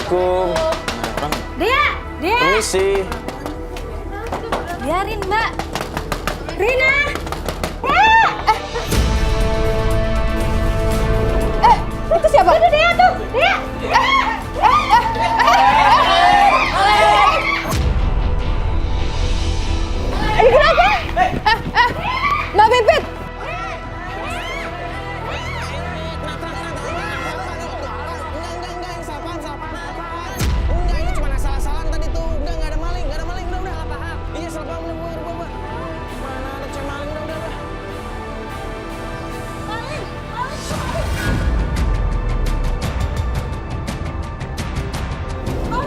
Assalamualaikum. Dia! Permisi. Biarin, Mbak. Rina! Itu siapa? Itu dia tuh! Dia! Kenapa? Mbak Pipit! Enggak, ini cuma asal-asalan tadi tuh. Enggak ada maling, udah. Iya, salah paham, udah, gua. Mana ada cewek maling, udah.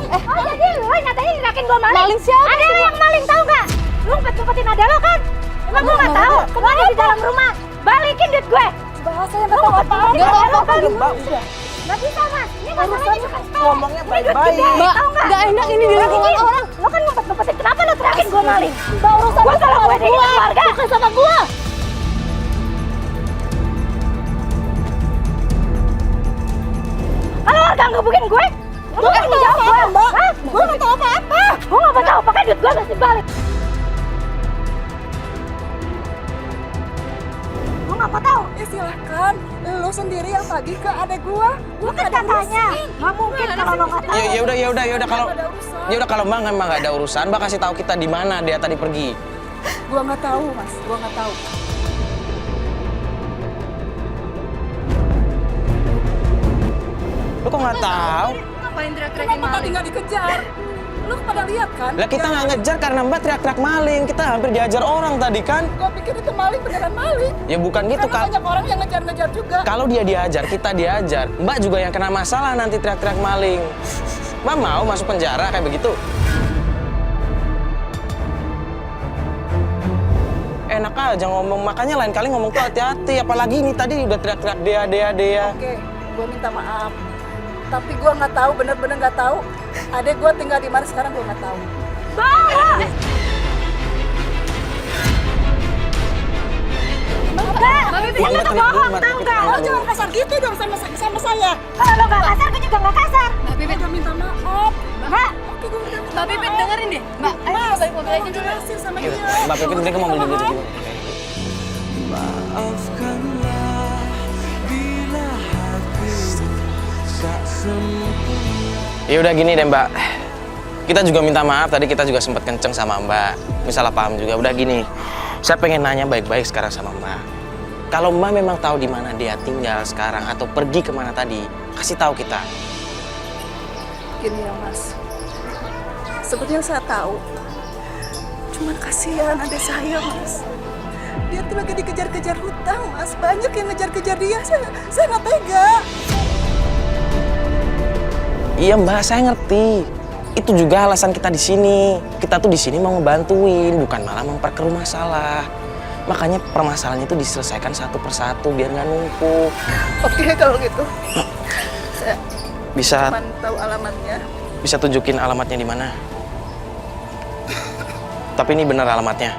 Jadi lu nyatanya nyerakin gua maling? Maling siapa? Ada lu yang maling, tahu nggak? Lu ngumpet-ngumpetin ada lo kan? Emang gua nggak tahu. Lu ada di dalam rumah. Balikin duit gue. Bahasanya nggak tahu apa-apa. Nggak tahu apa-apa. Nggak bisa, Mas. Ini masalahnya bukan Ngomongnya baik-baik. Mbak, nggak enak ini di lingkungan orang. Lo kan ngumpet-ngumpetin. Kenapa lo teriakin gue maling? Mbak, urusan gue sama gue dengan keluarga. Bukan sama gue. Kalau warga ngebukin gue, gue kan ngejawab gue, Mbak. Gue nggak tahu apa-apa. Gue nggak tahu, pakai duit gue masih balik. Gue nggak mau tahu. Ya silahkan, lo sendiri yang tagih ke adek gua. Gua Bukan katanya, nggak mungkin kalau lo nggak tahu. Ya udah kalau Mbak emang nggak ada urusan, Mbak kasih tahu kita di mana dia tadi pergi. Gua nggak tahu, Mas. Gua nggak tahu. Lu kok nggak tahu? Ngapain teriak-teriakin maling? Kenapa tadi nggak dikejar? Lu pada lihat kan? Lah kita nggak ngejar karena Mbak teriak-teriak maling. Kita hampir diajar orang tadi kan? Gua pikir itu maling, beneran maling. Ya bukan gitu, Karena banyak orang yang ngejar-ngejar juga. Kalau dia diajar, kita diajar. Mbak juga yang kena masalah nanti teriak-teriak maling. Mbak mau masuk penjara kayak begitu? Enak aja ngomong, makanya lain kali ngomong tuh hati-hati. Apalagi ini tadi udah teriak-teriak dia. Oke, gua minta maaf. Tapi gua nggak tahu, bener-bener nggak tahu. Adek gua tinggal di mana sekarang gua nggak tahu. Mbak Pipit itu bohong, tahu nggak? Lo jangan kasar gitu dong sama saya. Kalau lo nggak kasar, gue juga nggak kasar. Mbak Pipit udah minta maaf. Mbak, Oke, gua udah minta Mbak Pipit dengerin deh. Mbak, ayo kita balik mobil aja dulu. jelasin sama dia. Mbak Pipit mereka mau beli dulu. Ya udah gini deh Mbak, kita juga minta maaf tadi kita juga sempat kenceng sama Mbak, misalnya paham juga. Udah gini, saya pengen nanya baik-baik sekarang sama Mbak. Kalau Mbak memang tahu di mana dia tinggal sekarang atau pergi kemana tadi, kasih tahu kita. Gini ya Mas, sebetulnya saya tahu. Cuman kasihan adik saya Mas. Dia tuh lagi dikejar-kejar hutang Mas. Banyak yang ngejar-kejar dia. Saya nggak tega. Iya Mbak, saya ngerti. Itu juga alasan kita di sini. Kita tuh di sini mau ngebantuin, bukan malah memperkeruh masalah. Makanya permasalahannya itu diselesaikan satu persatu biar nggak numpuk. Oke kalau gitu. Saya Bisa cuma tahu alamatnya. bisa tunjukin alamatnya di mana? Tapi ini benar alamatnya.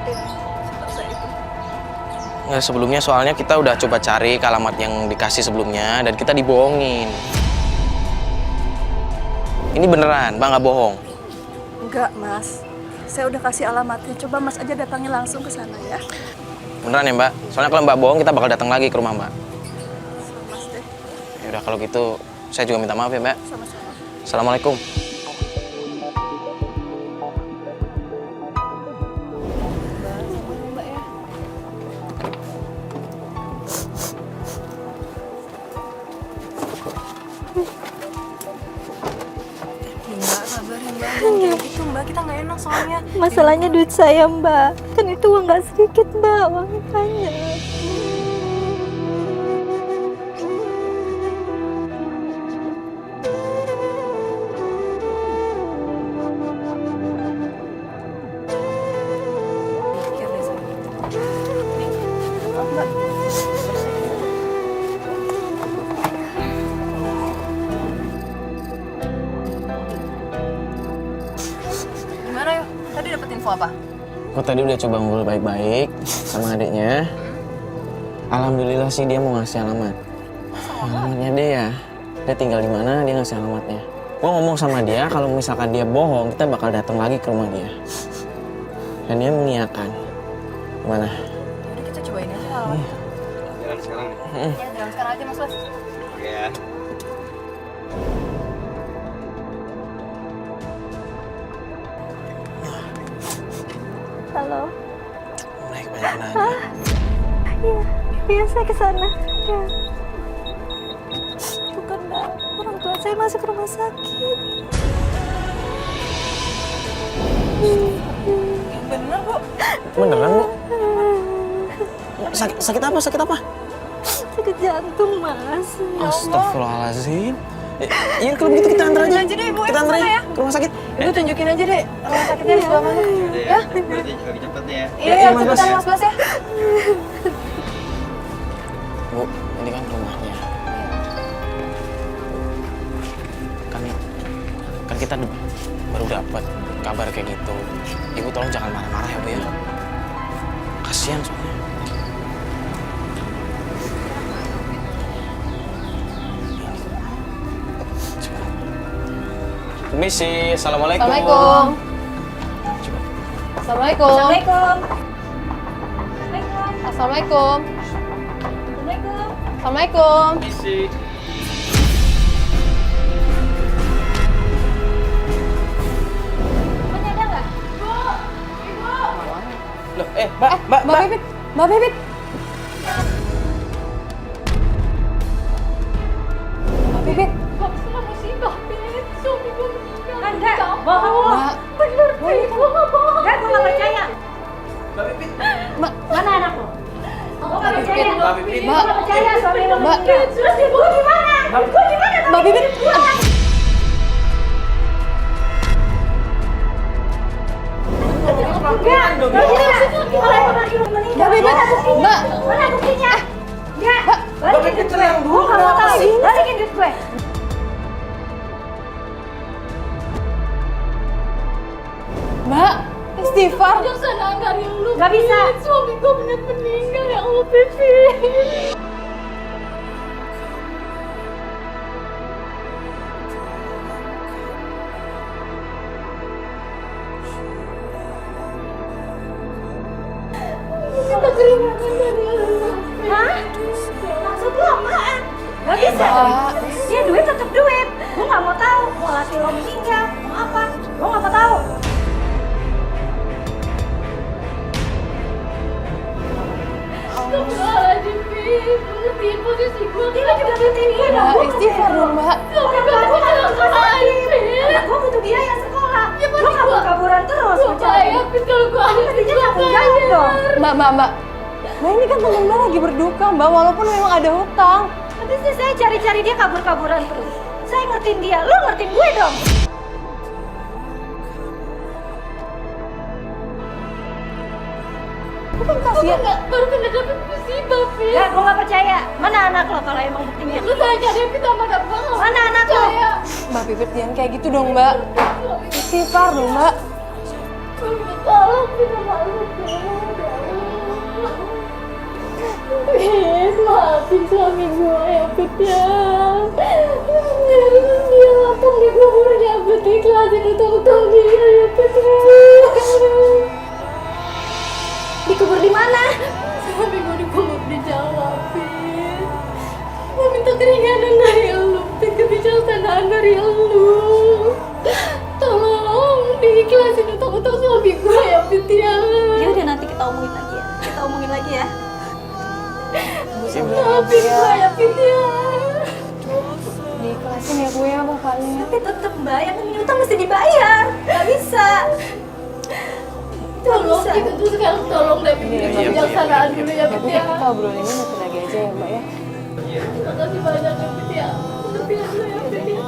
Nggak, sebelumnya soalnya kita udah coba cari ke alamat yang dikasih sebelumnya dan kita dibohongin. Ini beneran, Bang, nggak bohong. Enggak Mas, saya udah kasih alamatnya. Coba Mas aja datangin langsung ke sana ya. Beneran ya Mbak? Soalnya kalau Mbak bohong kita bakal datang lagi ke rumah Mbak. Mas deh, Ya udah kalau gitu saya juga minta maaf ya Mbak. sama-sama. Assalamualaikum. Mbak, sabarin Mbak. Jangan kayak gitu Mbak, kita nggak enak soalnya. masalahnya duit saya, Mbak. Kan itu uang nggak sedikit, Mbak. Uangnya banyak. Ya, udah, sayang. Gimana yuk? Tadi dapet info apa? Aku tadi udah coba ngobrol baik-baik sama adiknya. Alhamdulillah sih dia mau ngasih alamat. Alamatnya dia ya. Dia tinggal di mana dia ngasih alamatnya. Gue ngomong sama dia kalau misalkan dia bohong, kita bakal datang lagi ke rumah dia. Dan dia mengiyakan. Gimana? Udah kita cobain aja kalau. Jalan sekarang nih. Ya, jalan sekarang aja Mas Bas. Oke ya. Halo. Mulai kebanyakan aja. Iya saya ke sana. Ya. Bukan, Mbak. Orang tua saya masuk rumah sakit. Yang bener, Bu. Beneran, Bu? Sakit apa? Sakit apa? Sakit jantung, Mas. Astagfirullahaladzim. Iya, kalau begitu kita antar aja. Aja deh, Bu. Kita antar Sana aja ya. ke rumah sakit. Ibu tunjukin aja deh rumah sakitnya di sebelah mana. Udah ya. Berarti lagi cepet nih ya. Iya, Mas Bas. cepetan Mas Bas ya. Bu, ini kan rumahnya. Kan kita baru dapat kabar kayak gitu. Ibu tolong jangan marah-marah ya, Bu ya. Kasihan soalnya. Permisi, assalamualaikum. Assalamualaikum. Coba. Assalamualaikum. Assalamualaikum. Assalamualaikum. Assalamualaikum. Assalamualaikum. Misi. Temennya ada nggak? Loh, Mbak. Mbak Bibit. Mbak Bibit. Mbak Bibit. Enggak, bohong. Mbak. Bener, gue nggak bohong. Enggak, gue nggak percaya. Mbak. Mana anakku? Gue nggak percaya. Mbak. Gue nggak percaya suami lo Mbak. meninggal. Terus gue gimana? Gue gimana? Mbak Bibit. Enggak, kalau emang lagi meninggal. Mbak Bibit. Mana buktinya? Mbak. Mana buktinya? Enggak, Mbak. balikin duit gue. Gue nggak mau tahu. Balikin duit gue. Mbak. Istighfar. Nggak bisa. Suami gue benar meninggal, ya Allah, Pipi. Kita keringanan dari Allah. Hah? Maksud lo apaan? Gak bisa. Mbak. Dia duit tetap duit. Gue nggak mau tahu. Mau laki lo meninggal, mau apa? Gue nggak mau tahu. Astagfirullahaladzim, Pip. Ngertiin posisi gue. Dia juga ngertiin gue dong. Mbak, Gue istighfar dong, Mbak. Orang tua gue nggak mau sakit. Anak gue butuh biaya sekolah. Lo kabur-kaburan terus. Coba ya, Pip, kalau gue ada Kerjanya tanggung jawab dong. Mbak. Mbak ini kan temen Mbak lagi berduka, Mbak. Walaupun memang ada hutang. Tapi sih saya cari-cari dia kabur-kaburan terus. Saya ngertiin dia. Lo ngertiin gue dong. Bukan kasihan. baru kena dapet musibah, Pip. Ya, gue nggak percaya. Mana anak lo kalau emang buktinya? Lu tanya deh, Pip, sama ada banget. Mana anak lo? Mbak Pipit jangan kayak gitu dong, Mbak. Istighfar dong, Mbak. Gue minta tolong, Pip, sama lu, Pip. Pip, maafin suami gue ya, Pip, ya. Dia lapang di kuburnya, Pip. Ikhlasin utang-utang dia ya, Pip. Dikubur di mana? Suami gue dikubur di Jawa, Pip. Gue minta keringanan dari lu, Pip. Kebijaksanaan dari lu. Tolong diikhlasin utang-utang suami gue ya, Pip, ya. Ya udah, nanti kita omongin lagi ya. Kita omongin lagi ya. Maafin gue ya, Pip, ya. Diikhlasin ya gue ya bapaknya. Tapi tetep Mbak, yang namanya utang mesti dibayar. Gak bisa. Tolong, bisa. kita tuh sekarang tolong deh, Pip. Kebijaksanaan dulu ya, Pip, ya. Kita obrolin ini nanti lagi aja ya, Mbak ya. Terima kasih banyak ya, Pip, ya. Udah biar lu ya, Pip, ya.